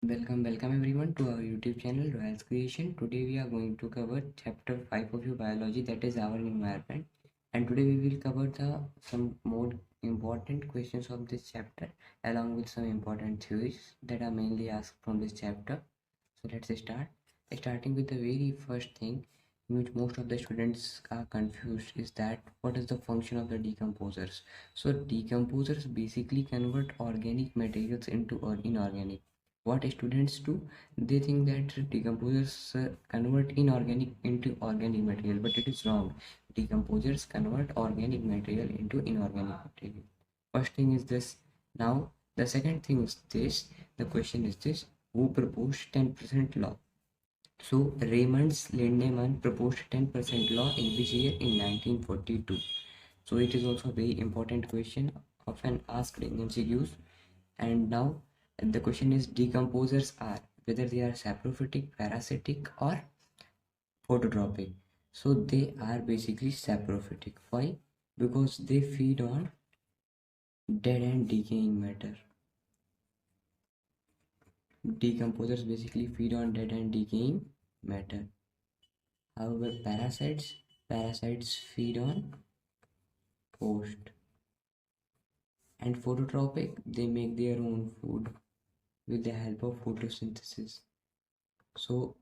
Welcome everyone to our YouTube channel Royals Creation. Today we are going to cover chapter 5 of your biology, that is our environment. And today we will cover some more important questions of this chapter along with some important theories that are mainly asked from this chapter. So let's start. Starting with the very first thing which most of the students are confused is that what is the function of the decomposers. So decomposers basically convert organic materials into inorganic. What students do, they think that decomposers convert inorganic into organic material, but it is wrong. Decomposers convert organic material into inorganic material. First thing is this. Now the second thing is this. The question is this: who proposed 10% law? So Raymond Lindemann proposed 10% law in which year? In 1942. So it is also a very important question, often asked in MCQs. And now the question is, decomposers are whether they are saprophytic, parasitic or phototropic. So they are basically saprophytic. Why? Because they feed on dead and decaying matter. Decomposers basically feed on dead and decaying matter. However, parasites feed on post. And phototropic, they make their own food with the help of photosynthesis. So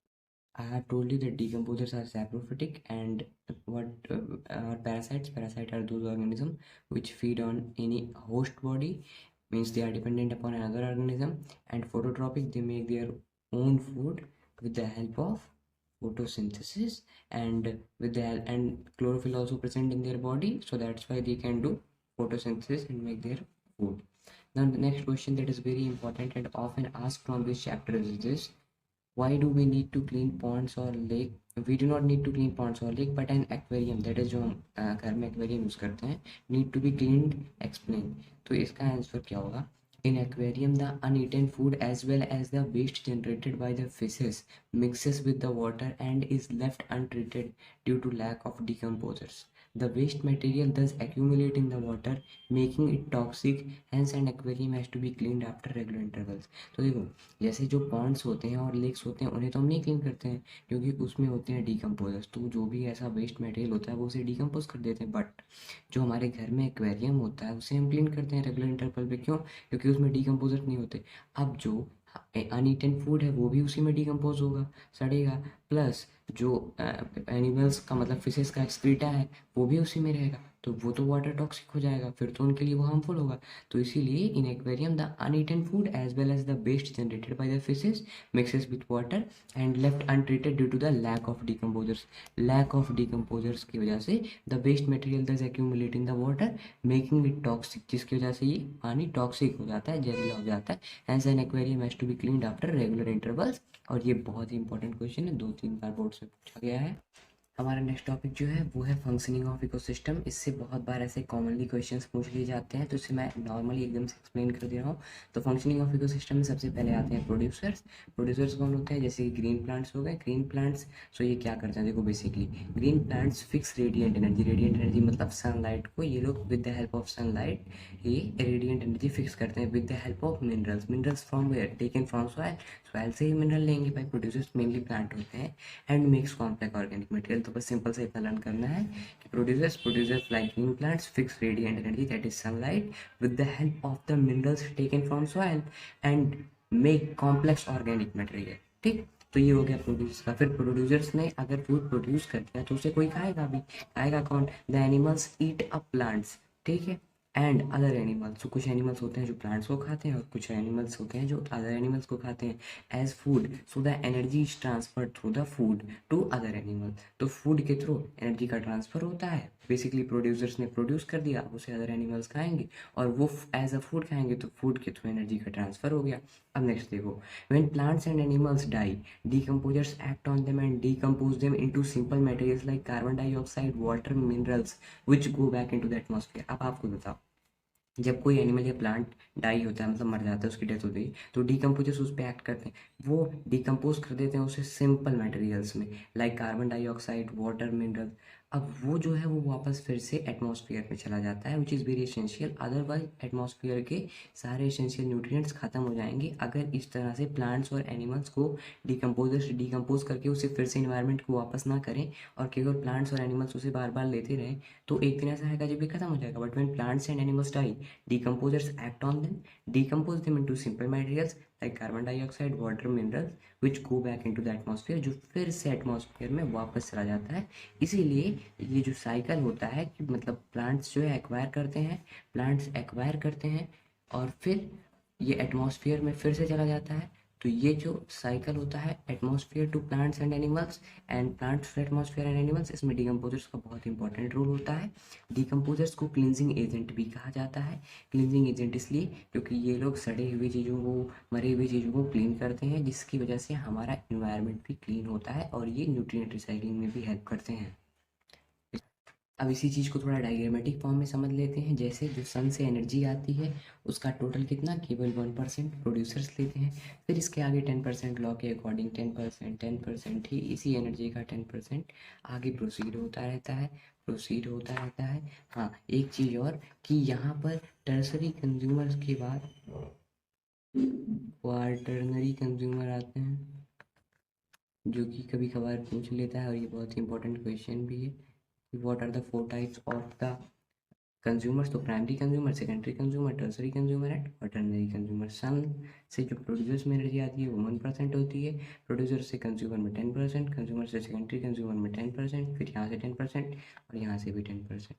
I have told you that decomposers are saprophytic, and what are parasites? Parasites are those organisms which feed on any host body, means they are dependent upon another organism. And phototropic, they make their own food with the help of photosynthesis, and with the help, and chlorophyll also present in their body, so that's why they can do photosynthesis and make their food. Now the next question that is very important and often asked from this chapter is this: why do we need to clean ponds or lake? We do not need to clean ponds or lake, but an aquarium, that is जो हम घर में aquarium use करते हैं, need to be cleaned. Explain. तो इसका answer क्या होगा? In aquarium, the uneaten food as well as the waste generated by the fishes mixes with the water and is left untreated due to lack of decomposers. The waste material thus accumulate in the water, making it toxic. Hence, an aquarium has to be cleaned after regular intervals. तो देखो, जैसे जो Pond's होते हैं और lakes होते हैं, उन्हें तो हम नहीं क्लीन करते हैं क्योंकि उसमें होते हैं डिकम्पोजर्स, तो जो भी ऐसा वेस्ट मटेरियल होता है वो उसे डिकम्पोज कर देते हैं। बट जो हमारे घर में एक्वेरियम होता है उसे हम क्लीन करते हैं रेगुलर इंटरवल पे। क्यों? क्योंकि उसमें डिकम्पोजर नहीं होते। अब जो अनईटन फूड है वो भी उसी में डिकम्पोज होगा, सड़ेगा। प्लस जो एनिमल्स का मतलब फिशेस का एक्सक्रीटा है वो भी उसी में रहेगा, तो वो तो वाटर टॉक्सिक हो जाएगा, फिर तो उनके लिए वो हार्मफुल होगा। तो इसीलिए in aquarium the uneaten food as well as the waste generated by the fishes mixes with water and left untreated due to the lack of decomposers. Lack of decomposers की वजह से the waste material thus accumulate in the water making it toxic, जिसकी वजह से ये पानी toxic हो जाता है, जहरीला हो जाता है। Hence an aquarium has to be cleaned after regular intervals. और ये बहुत ही इंपॉर्टेंट क्वेश्चन है, 2-3 बार बोर्ड से पूछा गया है। हमारा नेक्स्ट टॉपिक जो है वो है फंक्शनिंग ऑफ इकोसिस्टम। इससे बहुत बार ऐसे कॉमनली क्वेश्चंस पूछ लिए जाते हैं, तो इसे मैं नॉर्मली एकदम से एक्सप्लेन कर दे रहा हूँ। तो फंक्शनिंग ऑफ इकोसिस्टम में सबसे पहले आते हैं प्रोड्यूसर्स। प्रोड्यूसर्स कौन होते हैं? जैसे कि ग्रीन प्लांट्स हो गए। ग्रीन प्लांट्स, सो ये क्या करते हैं? देखो, basically green plants fix radiant energy. Radiant energy मतलब सनलाइट को ये लोग with the help of sunlight ये रेडिएंट एनर्जी फिक्स करते हैं with the help of minerals. Minerals from where? Taken from soil. Soil से ही मिनरल लेंगे भाई। प्रोड्यूसर्स मेनली प्लांट होते हैं and makes complex organic material. तो बस सिंपल से इतना लर्न करना है कि producers like green plants fix radiant energy that is sunlight with the help of the minerals taken from soil and make complex organic material. ठीक, तो ये हो गया प्रोड्यूसर्स का। फिर प्रोड्यूसर्स ने अगर फूड प्रोड्यूस कर दिया तो उसे कोई खाएगा भी। खाएगा कौन? The animals eat up plants, ठीक है, एंड अदर एनिमल्स। तो कुछ एनिमल्स होते हैं जो प्लांट्स को खाते हैं और कुछ एनिमल्स होते हैं जो अदर एनिमल्स को खाते हैं as food. So the energy is transferred through the food to other animal. तो फूड के थ्रू एनर्जी का ट्रांसफर होता है। बेसिकली प्रोड्यूसर्स ने प्रोड्यूस कर दिया, उसे अदर एनिमल्स खाएंगे और वो एज अ फूड खाएंगे, तो फूड के थ्रू एनर्जी का ट्रांसफर हो गया। अब नेक्स्ट देखो, when plants and animals die decomposers act on them and decompose them into simple materials like carbon dioxide, water, minerals which go back into the atmosphere। अब आपको बताओ, जब कोई एनिमल या प्लांट डाई होता है मतलब मर जाता है, उसकी डेथ होती है, तो डिकम्पोजर्स उस पर एक्ट करते हैं। वो डिकम्पोज कर देते हैं उसे सिंपल मटेरियल्स में, like carbon dioxide, water, mineral. अब वो जो है वो वापस फिर से एटमॉस्फेयर में चला जाता है, which is very essential. Otherwise atmosphere के सारे एसेंशियल न्यूट्रिएंट्स खत्म हो जाएंगे अगर इस तरह से प्लांट्स और एनिमल्स को डिकम्पोज करके उसे फिर से इन्वायरमेंट को वापस ना करें और केवल प्लांट्स और एनिमल्स उसे बार बार लेते रहें। तो एक दिन ऐसा आएगा जब ये खत्म हो जाएगा। But when plants and animals die, decomposers act on them, decompose them into simple materials like carbon dioxide, water, minerals, which go back into the atmosphere, जो फिर से एटमॉस्फेयर में वापस चला जाता है। इसीलिए ये जो साइकिल होता है कि मतलब प्लांट्स जो है एक्वायर करते हैं और फिर ये एटमॉस्फेयर में फिर से चला जाता है। तो ये जो साइकिल होता है atmosphere to plants and animals and plants to atmosphere and animals, इसमें डिकम्पोजर्स का बहुत इंपॉर्टेंट रोल होता है। डिकम्पोजर्स को क्लिनजिंग एजेंट भी कहा जाता है। क्लिनजिंग एजेंट इसलिए क्योंकि ये लोग सड़े हुए चीज़ों को, मरे हुए चीज़ों को क्लीन करते हैं, जिसकी वजह से हमारा इन्वायरमेंट भी क्लीन होता है और ये न्यूट्रिएंट रिसाइकलिंग में भी हेल्प करते हैं। अब इसी चीज़ को थोड़ा डायग्रामेटिक फॉर्म में समझ लेते हैं। जैसे जो सन से एनर्जी आती है उसका टोटल कितना, केवल 1% प्रोड्यूसर्स लेते हैं। फिर इसके आगे 10% लॉ के अकॉर्डिंग 10% ही इसी एनर्जी का 10% आगे प्रोसीड होता रहता है। हाँ, एक चीज़ और कि यहाँ पर टर्सरी कंज्यूमर्स के बाद क्वार्टरनरी कंज्यूमर आते हैं, जो कि कभी कभार पूछ लेता है और ये बहुत ही इंपॉर्टेंट क्वेश्चन भी है। What are the four types of the consumers? तो primary consumer, secondary consumer, tertiary consumer and quaternary consumer. Sun से जो प्रोड्यूसर्स में एनर्जी आती है वो 1% होती है, प्रोड्यूसर से कंज्यूमर में 10%, कंज्यूमर से सेकेंडरी कंज्यूमर में 10%, फिर यहाँ से 10% और यहाँ से भी 10%।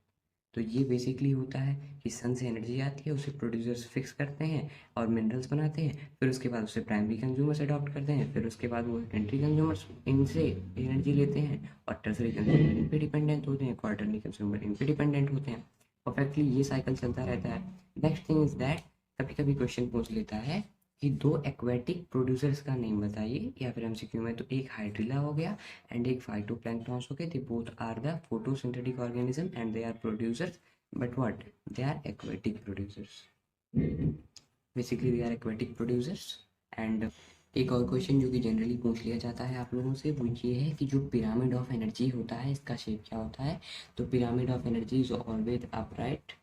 तो ये बेसिकली होता है कि सन से एनर्जी आती है, उसे प्रोड्यूसर्स फिक्स करते हैं और मिनरल्स बनाते हैं, फिर उसके बाद उसे प्राइमरी कंज्यूमर्स अडॉप्ट करते हैं, फिर उसके बाद वो सेकेंडरी कंज्यूमर्स इनसे एनर्जी लेते हैं और टर्सरी कंज्यूमर इन पे डिपेंडेंट होते हैं, क्वार्टरली कंज्यूमर इन पे डिपेंडेंट होते हैं। परफेक्टली ये साइकिल चलता रहता है। नेक्स्ट थिंग इज दैट कभी कभी क्वेश्चन पूछ लेता है कि दो एक्वेटिक प्रोड्यूसर्स का नेम बताइए, या फिर एमसीक्यू में तो एक हाइड्रिला हो गया एंड एक फाइटोप्लैंक्टन्स हो गए। They both are the photosynthetic organism and they are producers, but what, they are aquatic producers. Basically they are aquatic producers. And एक और क्वेश्चन जो कि जनरली पूछ लिया जाता है आप लोगों से, वो ये है कि जो पिरामिड ऑफ एनर्जी होता है इसका शेप क्या होता है। तो pyramid of energy is always upright.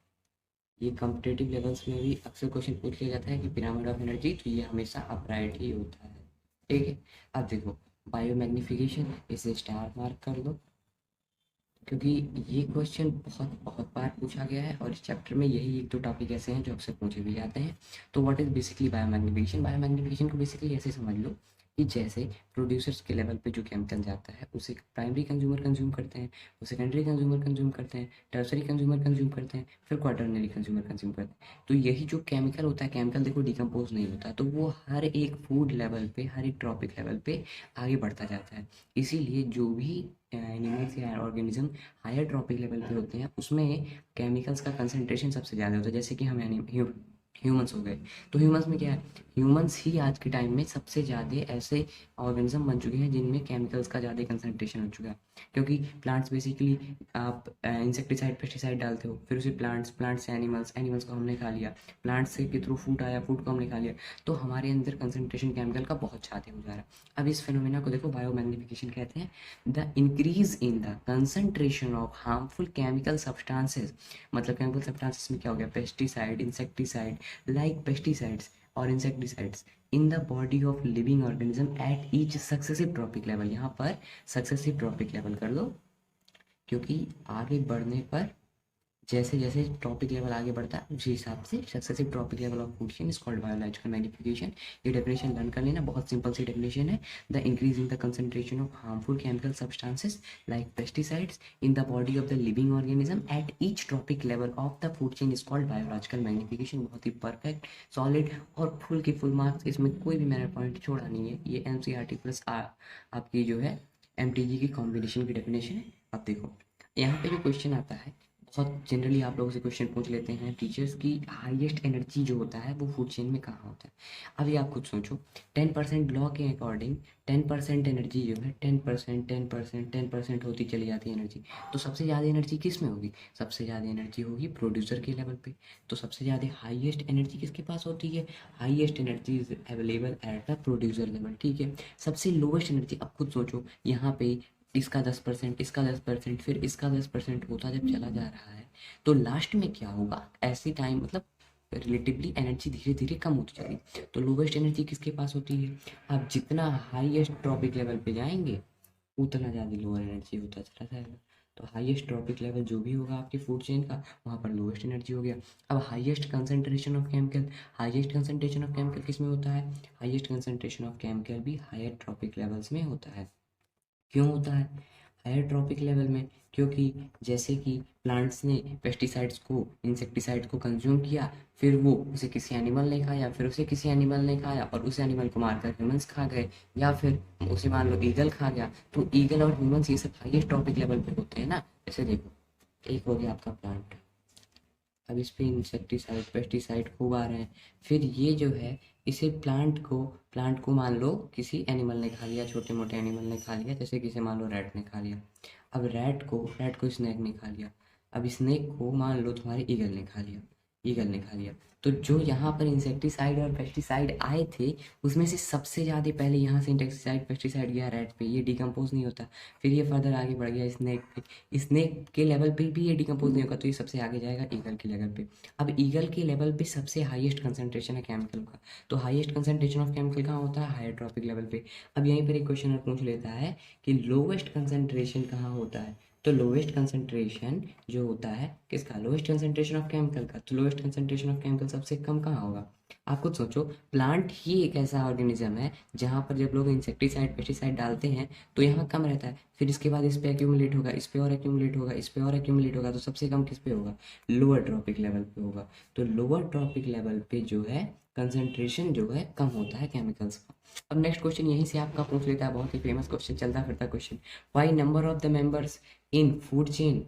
ये कॉम्पिटेटिव लेवल्स में भी अक्सर क्वेश्चन पूछ लिया जाता है कि पिरामिड ऑफ एनर्जी, तो ये हमेशा अपराइट ही होता है। ठीक है, अब देखो बायो मैग्निफिकेशन, इसे स्टार मार्क कर दो क्योंकि ये क्वेश्चन बहुत बहुत बार पूछा गया है और इस चैप्टर में यही एक दो टॉपिक ऐसे हैं जो अक्सर पूछे भी जाते हैं। तो what is basically biomagnification. Biomagnification को बेसिकली ऐसे समझ लो कि जैसे प्रोड्यूसर्स के लेवल पे जो केमिकल जाता है उसे प्राइमरी कंज्यूमर कंज्यूम करते हैं, वो सेकेंडरी कंज्यूमर कंज्यूम करते हैं, टर्सरी कंज्यूमर कंज्यूम करते हैं, फिर क्वार्टरनरी कंज्यूमर कंज्यूम करते हैं। तो यही जो केमिकल होता है, केमिकल देखो डिकम्पोज नहीं होता, तो वो हर एक फूड लेवल पे, हर एक ट्रॉपिक लेवल पे आगे बढ़ता जाता है। इसीलिए जो भी एनिमल्स या ऑर्गेनिज्म हायर ट्रॉपिक लेवल पे होते हैं उसमें केमिकल्स का कंसंट्रेशन सबसे ज़्यादा होता है। जैसे कि हम ह्यूमंस हो गए, तो ह्यूमंस में क्या है, ह्यूमंस ही आज के टाइम में सबसे ज़्यादा ऐसे ऑर्गेनिज्म बन चुके हैं जिनमें केमिकल्स का ज़्यादा कंसंट्रेशन हो चुका है। क्योंकि प्लांट्स बेसिकली आप इंसेक्टिसाइड पेस्टिसाइड डालते हो, फिर उसे प्लांट्स से एनिमल्स को हमने खा लिया, प्लांट्स के थ्रू फूड आया, फूड को हमने खा लिया, तो हमारे अंदर कंसंट्रेशन केमिकल का बहुत ज़्यादा हो जा रहा है। अब इस फिनोमेना को देखो बायोमैग्निफिकेशन कहते हैं। The increase in the concentration of harmful chemical substances, मतलब केमिकल सब्सटेंसेस में क्या हो गया, पेस्टिसाइड, इंसेक्टिसाइड, लाइक पेस्टिसाइड्स और insecticides in the body of living organism at each successive trophic level. यहाँ पर सक्सेसिव ट्रॉपिक लेवल कर दो क्योंकि आगे बढ़ने पर जैसे जैसे टॉपिक लेवल आगे बढ़ता है उसी हिसाब से successive topic level of food chain is called biological magnification. ये डेफिनेशन लर्न कर लेना, बहुत सिंपल सी डेफिनेशन है। The increase in the concentration of harmful chemical substances like pesticides in the body of the living organism at each topic level of the food chain is called biological magnification. बहुत ही perfect, solid और full के full marks, इसमें कोई भी मैंने point छोड़ा नहीं है। ये एनसीईआरटी प्लस आपकी जो है एमटीजी की कॉम्बिनेशन की डेफिनेशन है। अब देखो यहाँ पे जो क्वेश्चन आता है, बहुत जनरली आप लोगों से क्वेश्चन पूछ लेते हैं टीचर्स की हाईएस्ट एनर्जी जो होता है वो फूड चेन में कहाँ होता है। अभी आप खुद सोचो, 10% लॉ के अकॉर्डिंग 10% एनर्जी जो है 10% होती चली जाती है एनर्जी। तो सबसे ज़्यादा एनर्जी किस में होगी, सबसे ज़्यादा एनर्जी होगी प्रोड्यूसर के लेवल पे। तो सबसे ज़्यादा हाईएस्ट एनर्जी किसके पास होती है, highest energy is available at the producer level. ठीक है, सबसे लोवेस्ट एनर्जी, अब खुद सोचो यहाँ पे इसका 10%, इसका 10%, फिर इसका 10% होता जब चला जा रहा है तो लास्ट में क्या होगा, ऐसी टाइम मतलब रिलेटिवली एनर्जी धीरे धीरे कम होती जाएगी। तो लोवेस्ट एनर्जी किसके पास होती है, आप जितना हाईएस्ट ट्रॉपिक लेवल पे जाएंगे उतना ज़्यादा लोअर एनर्जी होता चला जाएगा। तो हाईएस्ट ट्रॉपिक लेवल जो भी होगा आपके फूड चेन का, वहाँ पर लोवेस्ट एनर्जी हो गया। अब highest concentration of chemical, highest concentration of chemical किस में होता है, हाईएस्ट कंसंट्रेशन ऑफ केमिकल भी हायर ट्रॉपिक लेवल्स में होता है। क्यों होता है हायर ट्रॉपिक लेवल में, क्योंकि जैसे कि प्लांट्स ने पेस्टिसाइड्स को, इंसेक्टिसाइड को कंज्यूम किया, फिर वो उसे किसी एनिमल ने खाया, फिर उसे किसी एनिमल ने खाया और उस एनिमल को मारकर ह्यूमंस खा गए, या फिर उसे मान लो ईगल खा गया। तो ईगल और ह्यूमंस ये सब हाईएस्ट ट्रॉपिक लेवल पे होते हैं ना। जैसे देखो, एक हो गया आपका प्लांट, अब इस पे इंसेक्टिसाइड पेस्टिसाइड खूब आ रहे हैं, फिर ये जो है इसे प्लांट को मान लो किसी एनिमल ने खा लिया, छोटे मोटे एनिमल ने खा लिया, जैसे किसे मान लो रैट ने खा लिया। अब रैट को स्नेक ने खा लिया। अब स्नेक को मान लो तुम्हारे ईगल ने खा लिया। तो जो यहाँ पर इंसेक्टिसाइड और पेस्टिसाइड आए थे उसमें से सबसे ज़्यादा पहले यहाँ से इंसेक्टिसाइड पेस्टिसाइड गया रैट पे, ये डिकम्पोज नहीं होता, फिर ये फर्दर आगे बढ़ गया स्नेक पे, स्नेक के लेवल पे भी ये डिकम्पोज नहीं होगा तो ये सबसे आगे जाएगा ईगल के लेवल पे। अब ईगल के लेवल पे सबसे हाईएस्ट कंसंट्रेशन है केमिकल का, तो हाईएस्ट कंसंट्रेशन ऑफ केमिकल कहाँ होता है, हायर ट्रॉपिक लेवल पे। अब यहीं पर एक क्वेश्चन पूछ लेता है कि लोवेस्ट कंसंट्रेशन कहाँ होता है, तो लोवेस्ट कंसंट्रेशन जो होता है किसका, लोवेस्ट कंसंट्रेशन ऑफ केमिकल का। तो लोवेस्ट कंसंट्रेशन ऑफ केमिकल सबसे कम कहाँ होगा, आप खुद सोचो। प्लांट ही एक ऐसा ऑर्गेनिज्म है जहाँ पर जब लोग इंसेक्टिसाइड पेस्टिसाइड डालते हैं तो यहाँ कम रहता है, फिर इसके बाद इस पे एक्यूमुलेट होगा, इस पे और एक्यूमुलेट होगा, इस पे और एक्यूमुलेट होगा, तो सबसे कम किस पे होगा, लोअर ट्रॉपिक लेवल पे होगा। तो लोअर ट्रॉपिक लेवल पे जो है कंसंट्रेशन जो है कम होता है केमिकल्स का। अब नेक्स्ट क्वेश्चन यहीं से आपका पूछ लेता है, बहुत ही फेमस क्वेश्चन, चलता फिरता question. Why number of the members in food chain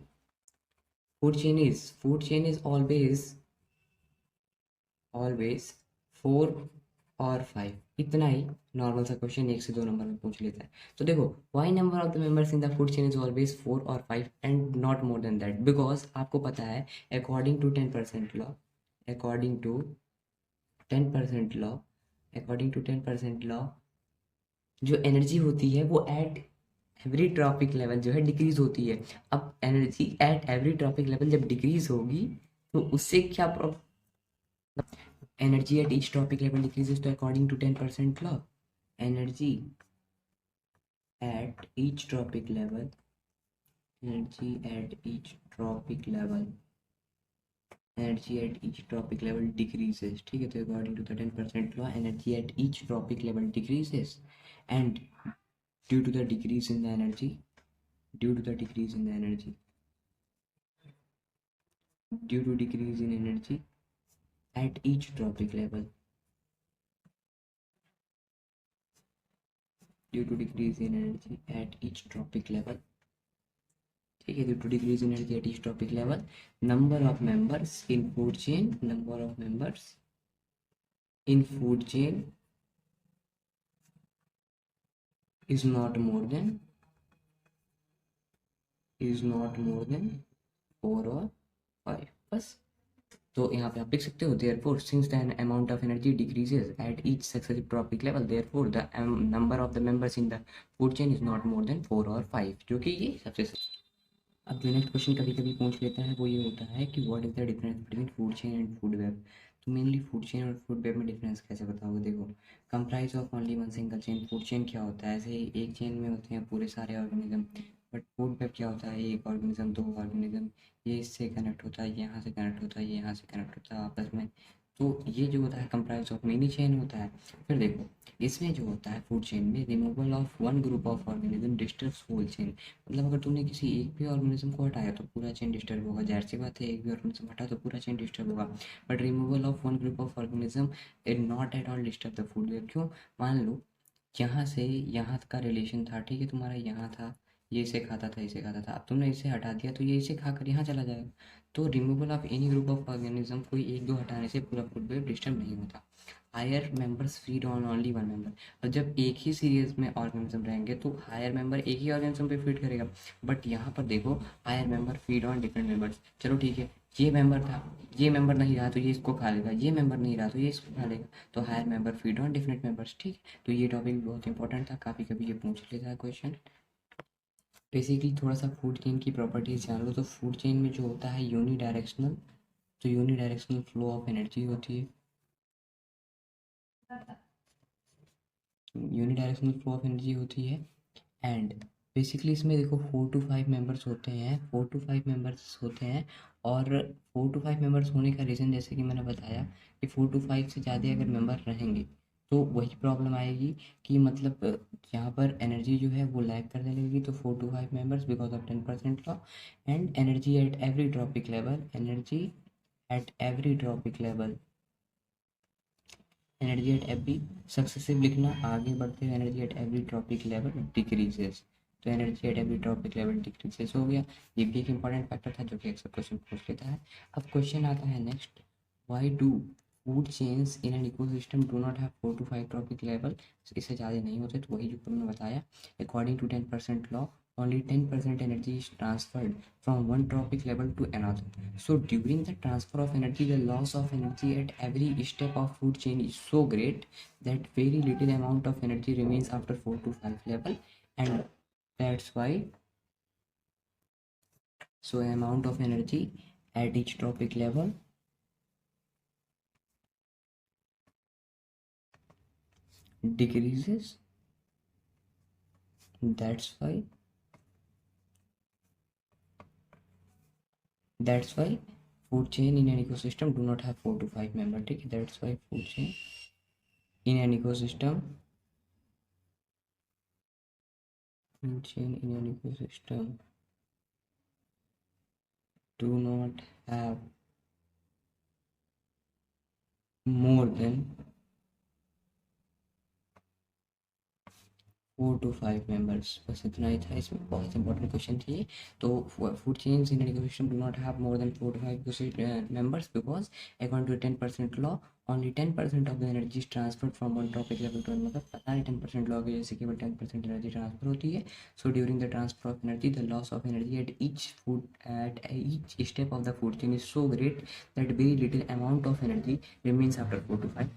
is always 4 और 5। इतना ही नॉर्मल सा क्वेश्चन, 1 से 2 नंबर में पूछ लेता है। तो देखो, why number of the members in the food chain is always 4 और 5 and not more than that, because आपको पता है according to 10% law, according to 10% law according to 10% law जो एनर्जी होती है वो एट एवरी ट्रॉपिक लेवल जो है डिक्रीज होती है। अब energy at every trophic level जब डिक्रीज होगी तो उससे क्या energy at each trophic level decreases, तो according to 10% law energy at each trophic level energy at each trophic level energy at each trophic level decreases, ठीक है। तो according to the 10% law energy at each trophic level decreases and due to the decrease in the energy due to decrease in energy at each tropic level due to decrease in energy at each tropic level, ठीक है। due to decrease in energy at each tropic level, number of members in food chain is not more than 4 or 5, बस। तो यहाँ पे आप लिख सकते हो therefore since the amount of energy decreases at each successive tropic level therefore the number of the members in the food chain is not more than 4 or 5, जो कि ये सबसे अब जो नेक्स्ट क्वेश्चन कभी कभी पूछ लेता है वो ये होता है कि what is the difference between food chain and food web. तो मेनली फूड चेन और फूड वेब में डिफरेंस कैसे बताओगे, देखो comprise of only one single chain. Food chain क्या होता है, ऐसे ही एक चेन में होते हैं पूरे सारे ऑर्गेनिज्म, बट फूड वेब क्या होता है, एक ऑर्गेनिज्म, दो ऑर्गेनिज्म, ये इससे कनेक्ट होता है, यहाँ से कनेक्ट होता है, ये यहाँ से कनेक्ट होता है आपस में। तो ये जो होता है कंप्राइज ऑफ मेनी चेन होता है। फिर देखो इसमें जो होता है फूड चेन में removal of one group of organism disturbs whole chain, मतलब अगर तुमने किसी एक भी ऑर्गेनिज्म को हटाया तो पूरा चेन डिस्टर्ब होगा, जाहिर सी बात है एक भी ऑर्गेनिज्म हटा तो पूरा चेन डिस्टर्ब होगा। But removal of one group of organism it not at all disturb the food web. क्यों, मान लो यहाँ से यहाँ का रिलेशन था, ठीक है, तुम्हारा यहाँ था, ये इसे खाता था, इसे खाता था, अब तुमने इसे हटा दिया तो ये इसे खाकर यहाँ चला जाएगा। तो removal of any group of organism, कोई एक दो हटाने से पूरा फूड वेब डिस्टर्ब नहीं होता। Higher members feed on only one member, और जब एक ही सीरीज में ऑर्गेनिज्म रहेंगे तो हायर मेंबर एक ही ऑर्गेनिज्म पे फीड करेगा। बट यहाँ पर देखो higher member feed on different members, चलो ठीक है, ये मेंबर था, ये मेंबर नहीं रहा तो ये इसको खा लेगा, ये मेंबर नहीं रहा तो ये इसको खा लेगा, तो higher member feed on different members, ठीक। तो ये टॉपिक बहुत इंपॉर्टेंट था, काफ़ी कभी ये पूछ लेता है क्वेश्चन। बेसिकली थोड़ा सा फूड चेन की प्रॉपर्टीज जान लो। तो फूड चेन में जो होता है यूनी डायरेक्शनल, तो unidirectional flow of energy होती है, unidirectional flow of energy होती है। एंड बेसिकली इसमें देखो 4 to 5 मेंबर्स होते हैं, 4 to 5 मेंबर्स होते हैं। और 4 to 5 मेंबर्स होने का रीज़न जैसे कि मैंने बताया कि 4 to 5 से ज़्यादा अगर मेंबर रहेंगे तो वही प्रॉब्लम आएगी कि मतलब यहाँ पर एनर्जी जो है वो लैग करने लगेगी। तो 4 to 5 members because of 10% law. And energy at every trophic level, energy at every trophic level, energy at every successive लिखना, आगे बढ़ते हुए energy at every trophic level decreases. तो energy at every trophic level decreases हो गया। ये भी एक इंपॉर्टेंट फैक्टर था जो कि अक्सर क्वेश्चन पूछ लेता है। अब क्वेश्चन आता है next, why do food chains in an ecosystem do not have 4 to 5 trophic level. इससे ज़्यादा नहीं होते, तो वही जो मैंने बताया, according to 10% law only 10% energy is transferred from one tropic level to another. So during the transfer of energy, the loss of energy at every step of food chain is so great that very little amount of energy remains after 4 to 5 level. And that's why, so amount of energy at each tropic level decreases. That's why food chain in an ecosystem do not have 4 to 5 member. ठीक है, that's why food chain in an ecosystem, do not have more than 4 to 5 members. बस इतना ही था, इसमें बहुत important question थी। तो food chains in education do not have more than 4 to 5 members because according to 10% law only 10% of the energy is transfer from one trophic level to, मतलब पता नहीं 10% लॉ की वजह से केवल 10% एनर्जी ट्रांसफर होती है। So during the transfer of energy the loss of energy at each step of the food chain is so great that very little amount of energy remains after 4 to 5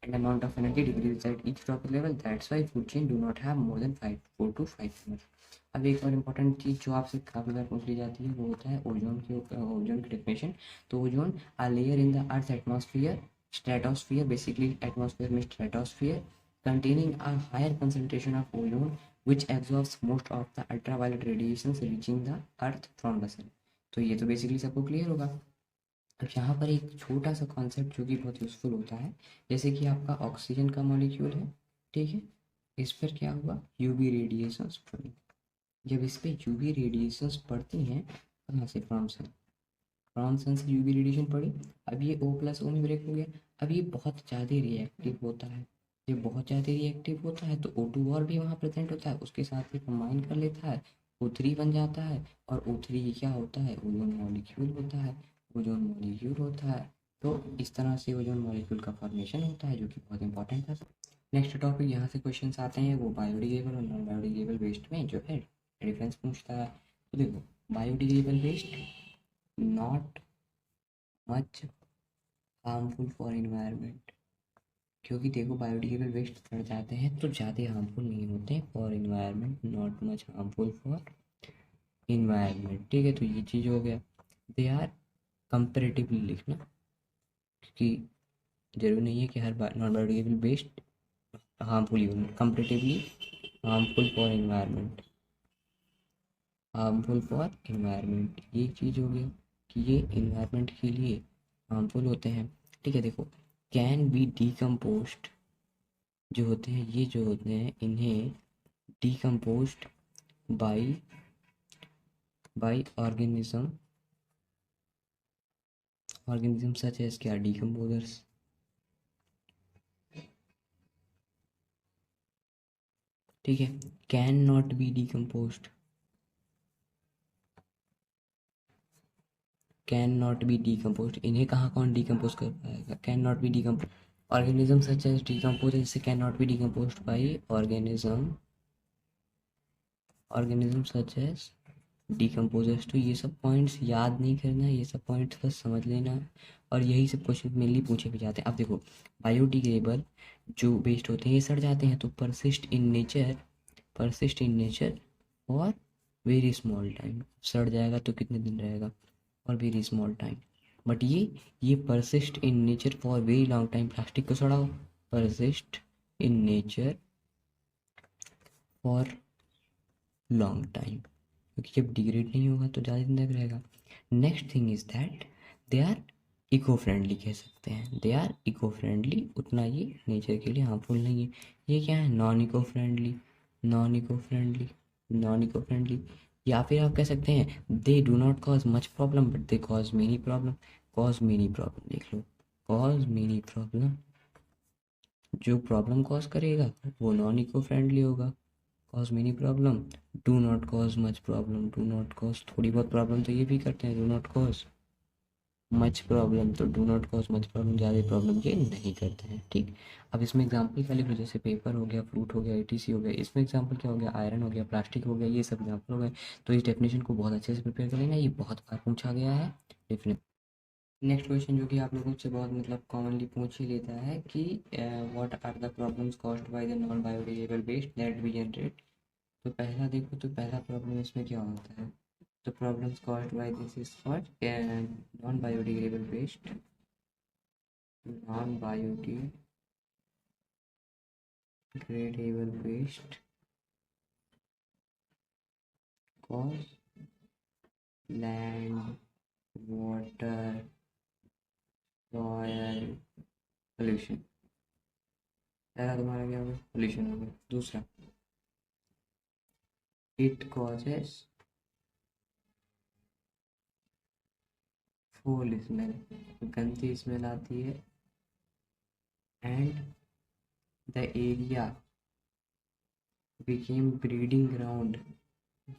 and amount of energy decreases at each tropic level. That's why food chain do not have more than 4 to 5 members. अब एक और important चीज़ जो आपसे काफ़ी बार पूछ ली जाती है वो होता है ओजोन की डेफिनेशन। तो ozone a layer in the earth atmosphere, stratosphere, basically atmosphere में stratosphere, containing a higher concentration of ozone which absorbs most of the ultraviolet radiations reaching the earth from the sun. तो ये तो basically सबको clear होगा। अब यहाँ पर एक छोटा सा कॉन्सेप्ट जो कि बहुत यूज़फुल होता है, जैसे कि आपका ऑक्सीजन का मॉलिक्यूल है, ठीक है, इस पर क्या हुआ, यूवी रेडिएशंस पड़ी। जब इस पर यूवी रेडिएशंस पड़ती हैं, कहाँ से, फ्रॉम सन से यूवी रेडिएशन पड़ी। अब ये O+O में ब्रेक हो गया। अब ये बहुत ज़्यादा रिएक्टिव होता है। जब बहुत ज़्यादा रिएक्टिव होता है तो O2 और भी वहाँ प्रेजेंट होता है, उसके साथ ही कंबाइन कर लेता है, O3 बन जाता है। और O3 क्या होता है, ओजोन मॉलिक्यूल होता है, ओजोन मॉलिक्यूल होता है। तो इस तरह से ओजोन मॉलिक्यूल का फॉर्मेशन होता है, जो कि बहुत इंपॉर्टेंट है। नेक्स्ट टॉपिक यहाँ से क्वेश्चन आते हैं, वो बायोडिग्रेडेबल और नॉन बायोडिग्रेडेबल वेस्ट में जो है डिफरेंस पूछता है। तो देखो, biodegradable waste not much harmful for environment, क्योंकि देखो बायोडिग्रेडेबल वेस्ट सड़ जाते हैं तो ज़्यादा हार्मफुल नहीं होते for environment, not much harmful for environment. ठीक है, तो ये चीज़ हो गया। दे आर कंपेरेटिवली लिखना, क्योंकि जरूरी नहीं है कि हर नॉन बायोडिग्रेडेबल वेस्ट हार्मफुल ही हो, comparatively harmful for environment, harmful for environment, ये चीज़ हो गया कि ये इन्वायरमेंट के लिए हार्मफुल होते हैं। ठीक है, देखो, कैन बी डीकम्पोज्ड जो होते हैं, ये जो होते हैं इन्हें decomposed by organism such as क्या, डीकम्पोजर्स। ठीक है, can not be decomposed, can not be decomposed, इन्हें कहाँ कौन डीकम्पोज कर पाएगा, can not be decompose. Organism such as decompose, जैसे can not be decomposed by organism such as decomposers. तो ये सब पॉइंट्स याद नहीं करना, ये सब पॉइंट्स बस समझ लेना, और यही सब क्वेश्चन मेनली पूछे भी जाते हैं। अब देखो, बायोडिग्रेडेबल जो वेस्ट होते हैं ये सड़ जाते हैं, तो परसिस्ट इन नेचर और वेरी स्मॉल टाइम, सड़ जाएगा तो कितने दिन रहेगा, और वेरी स्मॉल टाइम। बट ये persist in nature for very long time. Plastic को सड़ाओ, persist in nature for long time, क्योंकि जब डिग्रेड नहीं होगा तो ज़्यादा दिन तक रहेगा। Next thing is that they are eco friendly, कह सकते हैं दे आर इको फ्रेंडली, उतना ये नेचर के लिए हार्मफुल नहीं है। ये क्या है, non eco friendly, non eco friendly, non eco friendly. या फिर आप कह सकते हैं they do not cause much problem but they cause many problem. Cause many problem देख लो, कॉज मेनी प्रॉब्लम, जो प्रॉब्लम कॉज करेगा वो नॉन इको फ्रेंडली होगा। Cause many problem, do not cause much problem, do not cause थोड़ी बहुत problem तो ये भी करते हैं, do not cause much problem, तो do not cause much problem, ज़्यादा प्रॉब्लम ये नहीं करते हैं। ठीक, अब इसमें एग्जाम्पल क्या लिख लो, जैसे पेपर हो गया, फ्रूट हो गया, एटीसी हो गया, इसमें एग्जाम्पल क्या हो गया, आयरन हो गया, प्लास्टिक हो गया, ये सब एग्जाम्पल हो गए। तो इस डेफिनेशन को बहुत अच्छे से प्रिपेयर करेंगे, ये बहुत बार पूछा गया है डेफिनेट। नेक्स्ट क्वेश्चन जो कि आप लोगों से बहुत मतलब कॉमनली पूछ ही लेता है कि what are the problems caused by the non biodegradable waste that we generate. तो पहला देखो, तो पहला प्रॉब्लम इसमें क्या होता है, तो problems caused by this is for non biodegradable waste, non biodegradable waste cause land water soil pollution. पहला तुम्हारा क्या होगा, पोल्यूशन हो गया। दूसरा, इट कॉजेस फूल स्मेल, गंदी स्मेल आती है, and the area became breeding ground,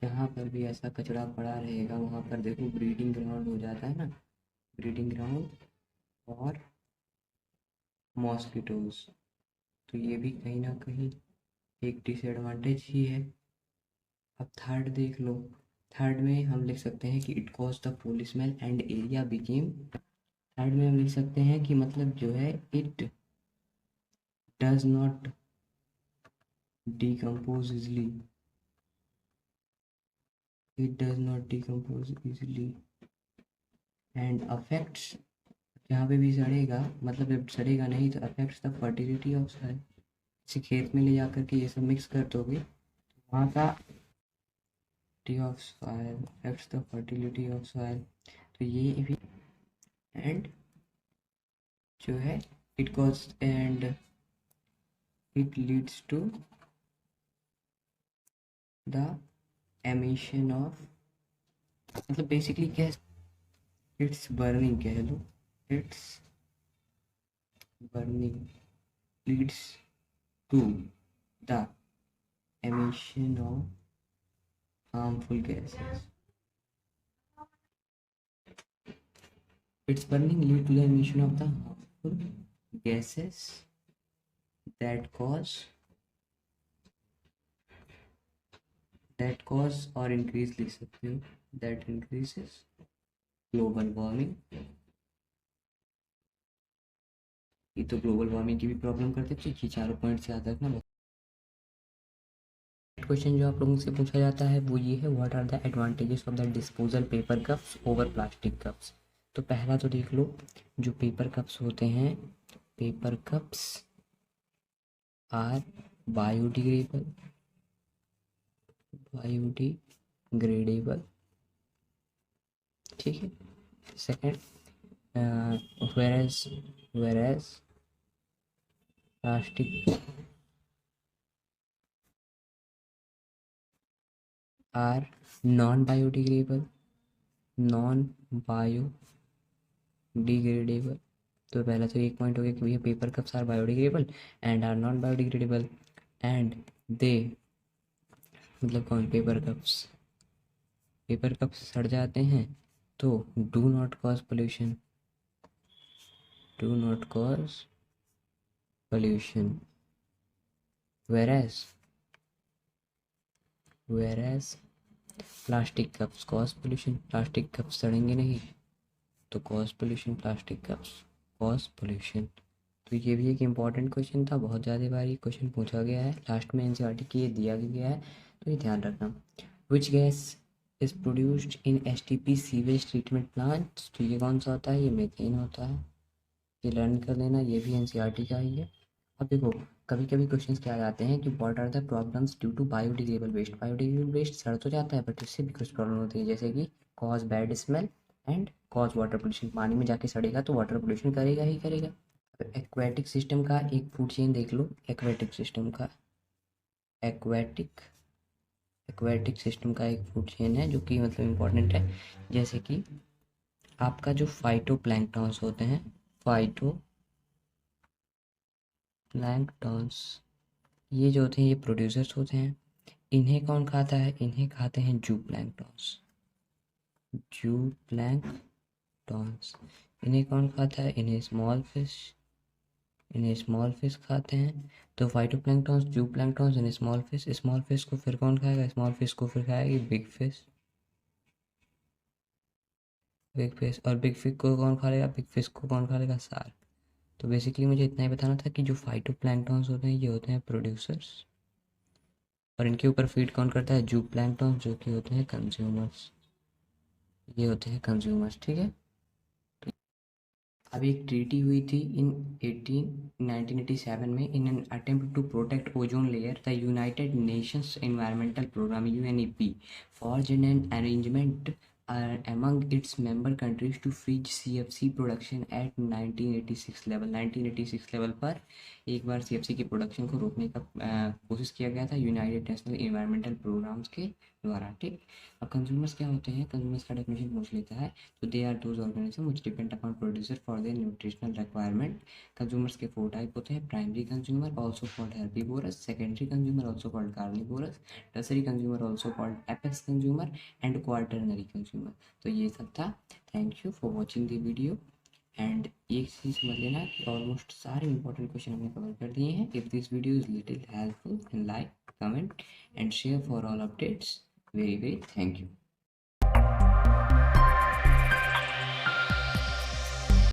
जहाँ पर भी ऐसा कचरा पड़ा रहेगा वहाँ पर देखो ब्रीडिंग ग्राउंड हो जाता है ना, ब्रीडिंग ग्राउंड और मॉस्किटोज। तो ये भी कहीं ना कहीं एक डिसएडवांटेज ही है। अब थर्ड देख लो, थर्ड में हम लिख सकते हैं कि it cause the foul smell and area became, third में हम लिख सकते हैं कि मतलब जो है it does not decompose easily, it does not decompose easily and affects, जहाँ पे भी सड़ेगा मतलब जब सड़ेगा नहीं तो affects the fertility of soil। किसी खेत में ले जा करके ये सब मिक्स कर दोगे तो वहाँ का fertility of soil affects the fertility of soil, तो ये भी, एंड जो है it causes and it leads to the emission of, मतलब बेसिकली क्या, इट्स बर्निंग कह लो, it's burning leads to the emission of harmful gases. Its burning lead to the emission of the harmful gases that cause or increase, लिख सकते हो, that increases global warming। ये तो global warming की भी problem करते थे, ये चारों पॉइंट से याद रखना। क्वेश्चन जो आप लोगों से पूछा जाता है वो ये है, what are the advantages of the disposal paper cups over plastic cups. तो पहला तो देख लो, जो पेपर कप्स होते हैं, paper cups are biodegradable, biodegradable, ठीक है। Second, whereas plastic are non biodegradable, non biodegradable. तो पहला तो एक पॉइंट हो गया कि भैया paper cups are biodegradable and are non biodegradable, and they, मतलब कौन, पेपर कप्स, पेपर कप्स सड़ जाते हैं तो do not cause pollution, do not cause pollution, whereas plastic cups cause pollution, plastic cups सड़ेंगे नहीं तो cause pollution, plastic cups cause pollution. तो ये भी एक इम्पॉर्टेंट क्वेश्चन था, बहुत ज़्यादा बार ये क्वेश्चन पूछा गया है, लास्ट में एनसीईआरटी की ये दिया गया है, तो ये ध्यान रखना। Which gas is produced in STP sewage treatment plant. तो ये कौन सा होता है, ये मीथेन होता है। ये लर्न कर लेना, ये भी एनसीईआरटी का ही है। अब देखो कभी कभी क्वेश्चंस क्या आ जाते हैं कि what are the problems due to biodegradable waste. Biodegradable waste सड़ तो जाता है बट इससे भी कुछ प्रॉब्लम होती है, जैसे कि cause bad smell and cause water pollution. पानी में जाके सड़ेगा तो वाटर पोल्यूशन करेगा ही करेगा। एक्वेटिक सिस्टम का एक फूड चेन देख लो, एक्वेटिक सिस्टम का एक्वेटिक एक्वेटिक सिस्टम का एक फूड चेन है जो कि मतलब इम्पोर्टेंट है। जैसे कि आपका जो फाइटोप्लैंक्टन्स होते हैं, फाइटोप्लैंक्टन्स ये जो होते हैं ये प्रोड्यूसर्स होते हैं। इन्हें कौन खाता है, इन्हें खाते हैं जूप्लैंक्टन्स। जूप्लैंक्टन्स इन्हें कौन खाता है, इन्हें स्मॉल फिश खाते हैं। तो phytoplanktons, zooplanktons and small fish. Small fish को फिर कौन खाएगा, स्मॉल फिश को फिर खाएगी बिग फिश। बिग फिश और बिग फिश को कौन खा लेगा, बिग फिश को कौन खा लेगा, शार्क। तो बेसिकली मुझे इतना ही बताना था कि जो फाइटोप्लैंक्टन्स होते हैं ये होते हैं प्रोड्यूसर्स और इनके ऊपर फीड कौन करता है, जूप्लैंक्टन्स जो कि होते हैं कंज्यूमर्स। ये होते हैं कंज्यूमर्स, ठीक है। अभी एक ट्रीटी हुई थी इन 1987 में in an attempt to protect ozone layer the United Nations environmental programme UNEP forge an arrangement among its member countries to freeze CFC production at 1986 level. 1986 level पर एक बार CFC की प्रोडक्शन को रोकने का कोशिश किया गया था यूनाइटेड नेशनल एनवायरमेंटल प्रोग्राम्स के द्वारा, ठीक। अब कंज्यूमर्स क्या होते हैं, कंज्यूमर्स का डेफिनेशन पूछ लेता है। तो they are those organism which depend upon producer for their nutritional requirement. Consumers के 4 टाइप होते हैं, primary consumer also called herbivores, secondary consumer also called carnivores, tertiary consumer also called apex consumer and quaternary consumer. तो ये सब था। Thank you for watching the video and एक चीज़ समझ लेना कि ऑलमोस्ट सारे इंपॉर्टेंट क्वेश्चन हमने कवर कर दिए हैं। If this video is little helpful, like, comment and share for all updates. Very very thank you.